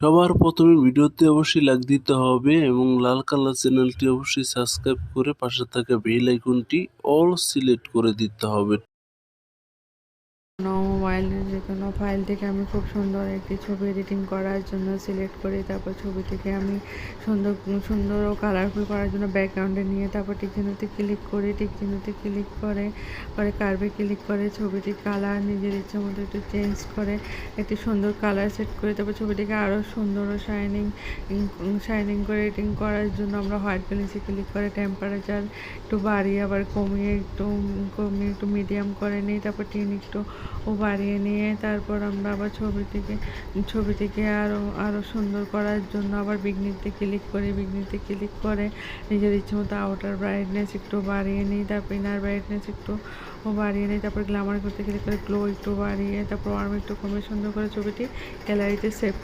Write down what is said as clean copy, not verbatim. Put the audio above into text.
সবার প্রথমে ভিডিওতে অবশ্যই লাইক দিতে হবে এবং লাল কালার চ্যানেলটি অবশ্যই সাবস্ক্রাইব করে পাশে থাকা বেল আইকনটি অল সিলেক্ট করে দিতে হবে। মোবাইলের যে কোনো ফাইল থেকে আমি খুব সুন্দর একটি ছবি এডিটিং করার জন্য সিলেক্ট করি। তারপর ছবিটিকে আমি সুন্দর সুন্দর ও কালারফুল করার জন্য ব্যাকগ্রাউন্ডে নিয়ে তারপর টিক চিহ্নতে ক্লিক করি। টিক চিহ্নতে ক্লিক করে কার্ভে ক্লিক করে ছবিটির কালার নিজের ইচ্ছে মতো একটু চেঞ্জ করে একটি সুন্দর কালার সেট করি। তারপর ছবিটিকে আরও সুন্দর ও শাইনিং করে এডিটিং করার জন্য আমরা হোয়াইট ব্যালেন্সে ক্লিক করে টেম্পারেচার একটু বাড়িয়ে আবার কমিয়ে একটু মিডিয়াম করে নিই। তারপর টিন একটু বাড়িয়ে নিয়ে তারপর আমরা আবার ছবিটিকে আরও সুন্দর করার জন্য আবার বিঘ্নিতে ক্লিক করি। বিঘ্নিতে ক্লিক করে নিজের ইচ্ছে মতো আউটার ব্রাইটনেস একটু বাড়িয়ে নিই। তারপর ইনার ব্রাইটনেস একটু বাড়িয়ে নিই। তারপর গ্ল্যামার করতে ক্লিক করে গ্লো একটু বাড়িয়ে তারপর আরও একটু কমে সুন্দর করে ছবিটি গ্যালারিতে সেভ